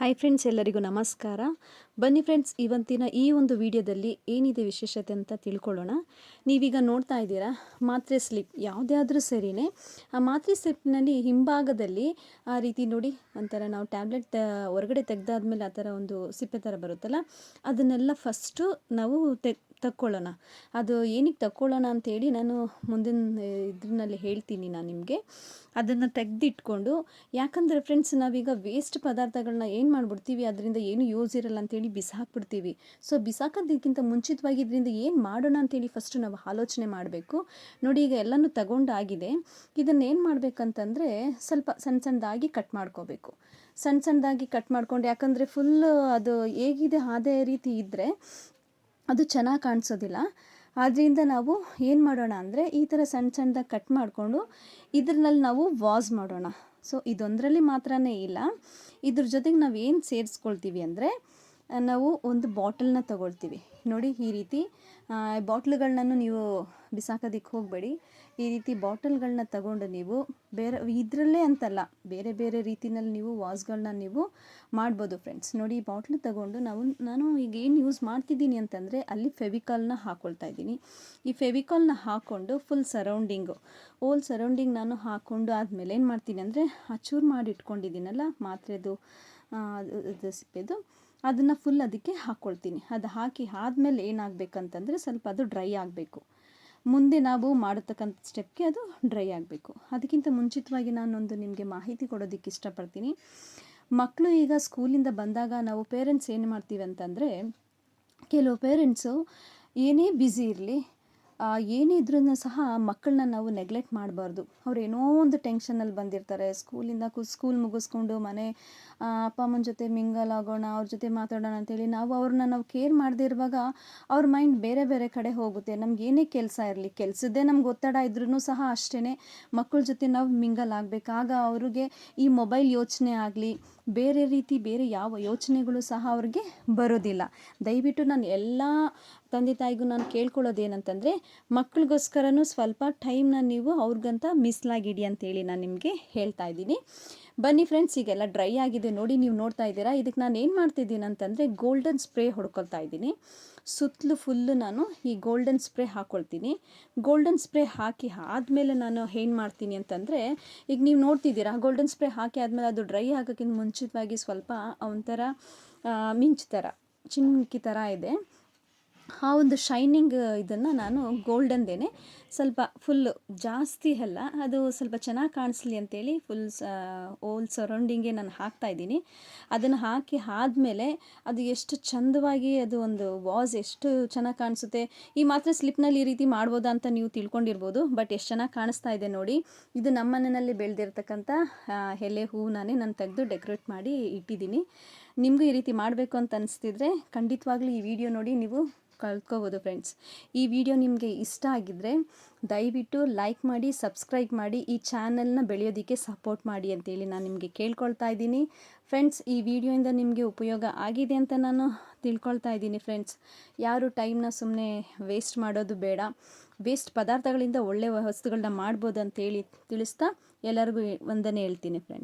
Hi friends, ಎಲ್ಲರಿಗೂ ನಮಸ್ಕಾರ. ಬನ್ನಿ ಫ್ರೆಂಡ್ಸ್, ಇವತ್ತಿನ ಈ ಒಂದು ವಿಡಿಯೋದಲ್ಲಿ ಏನಿದೆ ವಿಶೇಷತೆ ಅಂತ ತಿಳ್ಕೊಳ್ಳೋಣ. ನೀವೀಗ ನೋಡ್ತಾ ಇದ್ದೀರಾ ಮಾತ್ರೆ ಸ್ಲಿಪ್. ಯಾವುದೇ ಆದರೂ ಸರಿಯೇ ಆ ಮಾತ್ರೆ ಸ್ಲಿಪ್ನಲ್ಲಿ ಹಿಂಭಾಗದಲ್ಲಿ ಆ ರೀತಿ ನೋಡಿ ಒಂಥರ ನಾವು ಟ್ಯಾಬ್ಲೆಟ್ ಹೊರಗಡೆ ತೆಗೆದಾದ್ಮೇಲೆ ಆ ಥರ ಒಂದು ಸಿಪ್ಪೆ ಥರ ಬರುತ್ತಲ್ಲ, ಅದನ್ನೆಲ್ಲ ಫಸ್ಟು ನಾವು ತಕ್ಕೊಳ್ಳೋಣ. ಅದು ಏನಕ್ಕೆ ತಕ್ಕೊಳ್ಳೋಣ ಅಂತೇಳಿ ನಾನು ಮುಂದಿನ ಇದರಲ್ಲಿ ಹೇಳ್ತೀನಿ ನಾನು ನಿಮಗೆ. ಅದನ್ನು ತೆಗೆದಿಟ್ಕೊಂಡು, ಯಾಕಂದರೆ ಫ್ರೆಂಡ್ಸ್ ನಾವೀಗ ವೇಸ್ಟ್ ಪದಾರ್ಥಗಳನ್ನ ಏನು ಮಾಡಿಬಿಡ್ತೀವಿ, ಅದರಿಂದ ಏನು ಯೂಸ್ ಇರಲ್ಲ ಅಂತೇಳಿ ಬಿಸಾಕ್ಬಿಡ್ತೀವಿ. ಸೊ ಬಿಸಾಕೋದಕ್ಕಿಂತ ಮುಂಚಿತವಾಗಿ ಇದರಿಂದ ಏನು ಮಾಡೋಣ ಅಂತೇಳಿ ಫಸ್ಟು ನಾವು ಆಲೋಚನೆ ಮಾಡಬೇಕು. ನೋಡಿ, ಈಗ ಎಲ್ಲನೂ ತಗೊಂಡಾಗಿದೆ. ಇದನ್ನು ಏನು ಮಾಡಬೇಕಂತಂದರೆ ಸ್ವಲ್ಪ ಸಣ್ಣದಾಗಿ ಕಟ್ ಮಾಡ್ಕೋಬೇಕು. ಸಣ್ಣದಾಗಿ ಕಟ್ ಮಾಡ್ಕೊಂಡು, ಯಾಕಂದರೆ ಫುಲ್ಲು ಅದು ಹೇಗಿದೆ ಅದೇ ರೀತಿ ಇದ್ದರೆ ಅದು ಚೆನ್ನಾಗಿ ಕಾಣಿಸೋದಿಲ್ಲ. ಆದ್ದರಿಂದ ನಾವು ಏನು ಮಾಡೋಣ ಅಂದರೆ ಈ ಥರ ಸಣ್ಣದಾಗಿ ಕಟ್ ಮಾಡಿಕೊಂಡು ಇದ್ರಲ್ಲಿ ನಾವು ವಾಶ್ ಮಾಡೋಣ. ಸೊ ಇದೊಂದರಲ್ಲಿ ಮಾತ್ರನೇ ಇಲ್ಲ, ಇದ್ರ ಜೊತೆಗೆ ನಾವು ಏನು ಸೇರಿಸ್ಕೊಳ್ತೀವಿ ಅಂದರೆ ನಾವು ಒಂದು ಬಾಟಲ್ನ ತಗೊಳ್ತೀವಿ. ನೋಡಿ, ಈ ರೀತಿ ಬಾಟ್ಲುಗಳನ್ನೂ ನೀವು ಬಿಸಾಕೋದಕ್ಕೆ ಹೋಗಬೇಡಿ. ಈ ರೀತಿ ಬಾಟಲ್ಗಳನ್ನ ತಗೊಂಡು ನೀವು ಬೇರೆ ಇದರಲ್ಲೇ ಅಂತಲ್ಲ, ಬೇರೆ ಬೇರೆ ರೀತಿಯಲ್ಲಿ ನೀವು ವಾಶ್ಗಳನ್ನ ನೀವು ಮಾಡ್ಬೋದು ಫ್ರೆಂಡ್ಸ್. ನೋಡಿ, ಈ ಬಾಟ್ಲು ತಗೊಂಡು ನಾನು ಈಗ ಏನು ಯೂಸ್ ಮಾಡ್ತಿದ್ದೀನಿ ಅಂತಂದರೆ ಅಲ್ಲಿ ಫೆವಿಕಾಲ್ನ ಹಾಕ್ಕೊಳ್ತಾ ಇದ್ದೀನಿ. ಈ ಫೆವಿಕಾಲ್ನ ಹಾಕ್ಕೊಂಡು ಫುಲ್ ಸರೌಂಡಿಂಗ್ ನಾನು ಹಾಕ್ಕೊಂಡು ಆದಮೇಲೆ ಏನು ಮಾಡ್ತೀನಿ ಅಂದರೆ ಆ ಚೂರು ಮಾಡಿ ಇಟ್ಕೊಂಡಿದ್ದೀನಲ್ಲ ಮಾತ್ರೆದು ಸಿಪ್ಪೆದು, ಅದನ್ನು ಫುಲ್ ಅದಕ್ಕೆ ಹಾಕ್ಕೊಳ್ತೀನಿ. ಅದು ಹಾಕಿ ಆದಮೇಲೆ ಏನಾಗಬೇಕಂತಂದರೆ ಸ್ವಲ್ಪ ಅದು ಡ್ರೈ ಆಗಬೇಕು. ಮುಂದೆ ನಾವು ಮಾಡತಕ್ಕಂಥ ಸ್ಟೆಪ್ಗೆ ಅದು ಡ್ರೈ ಆಗಬೇಕು. ಅದಕ್ಕಿಂತ ಮುಂಚಿತವಾಗಿ ನಾನೊಂದು ನಿಮಗೆ ಮಾಹಿತಿ ಕೊಡೋದಕ್ಕೆ ಇಷ್ಟಪಡ್ತೀನಿ. ಮಕ್ಕಳು ಈಗ ಸ್ಕೂಲಿಂದ ಬಂದಾಗ ನಾವು ಪೇರೆಂಟ್ಸ್ ಏನು ಮಾಡ್ತೀವಿ ಅಂತಂದರೆ, ಕೆಲವು ಪೇರೆಂಟ್ಸು ಏನೇ ಬ್ಯುಸಿ ಇರಲಿ, ಏನೇ ಇದ್ರೂ ಸಹ ಮಕ್ಕಳನ್ನ ನಾವು ನೆಗ್ಲೆಕ್ಟ್ ಮಾಡಬಾರ್ದು. ಅವ್ರು ಏನೋ ಒಂದು ಟೆನ್ಷನಲ್ಲಿ ಬಂದಿರ್ತಾರೆ. ಸ್ಕೂಲ್ ಮುಗಿಸ್ಕೊಂಡು ಮನೆ ಅಪ್ಪ ಅಮ್ಮನ ಜೊತೆ ಮಿಂಗಲ್ ಆಗೋಣ, ಅವ್ರ ಜೊತೆ ಮಾತಾಡೋಣ ಅಂತೇಳಿ ನಾವು ಕೇರ್ ಮಾಡದೇ ಇರುವಾಗ ಅವ್ರ ಮೈಂಡ್ ಬೇರೆ ಬೇರೆ ಕಡೆ ಹೋಗುತ್ತೆ. ನಮ್ಗೆ ಏನೇ ಕೆಲಸ ಇರಲಿ, ಕೆಲಸದ್ದೇ ನಮ್ಗೆ ಒತ್ತಡ ಇದ್ರೂ ಸಹ ಅಷ್ಟೇ ಮಕ್ಕಳ ಜೊತೆ ನಾವು ಮಿಂಗಲ್ ಆಗಬೇಕು. ಆಗ ಅವ್ರಿಗೆ ಈ ಮೊಬೈಲ್ ಯೋಚನೆ ಆಗಲಿ, ಬೇರೆ ಯಾವ ಯೋಚನೆಗಳು ಸಹ ಅವ್ರಿಗೆ ಬರೋದಿಲ್ಲ. ದಯವಿಟ್ಟು ನಾನು ಎಲ್ಲ ತಂದೆ ತಾಯಿಗೂ ನಾನು ಕೇಳ್ಕೊಳ್ಳೋದೇನಂತಂದರೆ, ಮಕ್ಕಳಿಗೋಸ್ಕರನೂ ಸ್ವಲ್ಪ ಟೈಮ್ನ ನೀವು ಅವ್ರಿಗಂತ ಮೀಸಲಾಗಿಡಿ ಅಂತೇಳಿ ನಾನು ನಿಮಗೆ ಹೇಳ್ತಾ ಇದ್ದೀನಿ. ಬನ್ನಿ ಫ್ರೆಂಡ್ಸ್, ಈಗೆಲ್ಲ ಡ್ರೈ ಆಗಿದೆ ನೋಡಿ, ನೀವು ನೋಡ್ತಾ ಇದ್ದೀರಾ. ಇದಕ್ಕೆ ನಾನು ಏನು ಮಾಡ್ತಿದ್ದೀನಿ ಅಂತಂದರೆ ಗೋಲ್ಡನ್ ಸ್ಪ್ರೇ ಹೊಡ್ಕೊಳ್ತಾ ಇದ್ದೀನಿ. ಸುತ್ತಲೂ ಫುಲ್ಲು ನಾನು ಈ ಗೋಲ್ಡನ್ ಸ್ಪ್ರೇ ಹಾಕ್ಕೊಳ್ತೀನಿ. ಗೋಲ್ಡನ್ ಸ್ಪ್ರೇ ಹಾಕಿ ಆದಮೇಲೆ ನಾನು ಏನು ಮಾಡ್ತೀನಿ ಅಂತಂದರೆ, ಈಗ ನೀವು ನೋಡ್ತಿದ್ದೀರಾ ಗೋಲ್ಡನ್ ಸ್ಪ್ರೇ ಹಾಕಿ ಆದಮೇಲೆ ಅದು ಡ್ರೈ ಆಗೋಕ್ಕಿಂತ ಮುಂಚಿತವಾಗಿ ಸ್ವಲ್ಪ ಒಂಥರ ಮಿಂಚು ಥರ, ಚಿನ್ಮುಕ್ಕಿ ಥರ ಇದೆ. ಆ ಒಂದು ಶೈನಿಂಗ್ ಇದನ್ನು ನಾನು ಗೋಲ್ಡನ್ದೇನೆ ಸ್ವಲ್ಪ ಫುಲ್ಲು ಜಾಸ್ತಿ ಅಲ್ಲ, ಅದು ಸ್ವಲ್ಪ ಚೆನ್ನಾಗಿ ಕಾಣಿಸ್ಲಿ ಅಂತೇಳಿ ಫುಲ್ ಓಲ್ ಸರೌಂಡಿಂಗೆ ನಾನು ಹಾಕ್ತಾಯಿದ್ದೀನಿ. ಅದನ್ನು ಹಾಕಿ ಆದಮೇಲೆ ಅದು ಎಷ್ಟು ಚಂದವಾಗಿ ಅದು ಒಂದು ವಾಸ್ ಎಷ್ಟು ಚೆನ್ನಾಗಿ ಕಾಣಿಸುತ್ತೆ. ಈ ಮಾತ್ರ ಸ್ಲಿಪ್ನಲ್ಲಿ ಈ ರೀತಿ ಮಾಡ್ಬೋದಾ ಅಂತ ನೀವು ತಿಳ್ಕೊಂಡಿರ್ಬೋದು, ಬಟ್ ಎಷ್ಟು ಚೆನ್ನಾಗಿ ಕಾಣಿಸ್ತಾ ಇದೆ ನೋಡಿ. ಇದು ನಮ್ಮ ಮನೆಯಲ್ಲಿ ಬೆಳೆದಿರ್ತಕ್ಕಂಥ ಎಲೆ ಹೂವನ್ನೇ ನಾನು ತೆಗೆದು ಡೆಕೋರೇಟ್ ಮಾಡಿ ಇಟ್ಟಿದ್ದೀನಿ. ನಿಮಗೂ ಈ ರೀತಿ ಮಾಡಬೇಕು ಅಂತ ಅನಿಸ್ತಿದ್ರೆ ಖಂಡಿತವಾಗ್ಲೂ ಈ ವಿಡಿಯೋ ನೋಡಿ ನೀವು ಕಲ್ತ್ಕೋಬೋದು ಫ್ರೆಂಡ್ಸ್. ಈ ವಿಡಿಯೋ ನಿಮಗೆ ಇಷ್ಟ ಆಗಿದ್ದರೆ ದಯವಿಟ್ಟು ಲೈಕ್ ಮಾಡಿ, ಸಬ್ಸ್ಕ್ರೈಬ್ ಮಾಡಿ, ಈ ಚಾನಲ್ನ ಬೆಳೆಯೋದಕ್ಕೆ ಸಪೋರ್ಟ್ ಮಾಡಿ ಅಂತೇಳಿ ನಾನು ನಿಮಗೆ ಕೇಳ್ಕೊಳ್ತಾ ಇದ್ದೀನಿ ಫ್ರೆಂಡ್ಸ್. ಈ ವಿಡಿಯೋಯಿಂದ ನಿಮಗೆ ಉಪಯೋಗ ಆಗಿದೆ ಅಂತ ನಾನು ತಿಳ್ಕೊಳ್ತಾ ಇದ್ದೀನಿ ಫ್ರೆಂಡ್ಸ್. ಯಾರು ಟೈಮ್ನ ಸುಮ್ಮನೆ ವೇಸ್ಟ್ ಮಾಡೋದು ಬೇಡ. ವೇಸ್ಟ್ ಪದಾರ್ಥಗಳಿಂದ ಒಳ್ಳೆಯ ವಸ್ತುಗಳನ್ನ ಮಾಡ್ಬೋದು ಅಂತೇಳಿ ತಿಳಿಸ್ತಾ ಎಲ್ಲರಿಗೂ ವಂದನೆ ಹೇಳ್ತೀನಿ ಫ್ರೆಂಡ್ಸ್.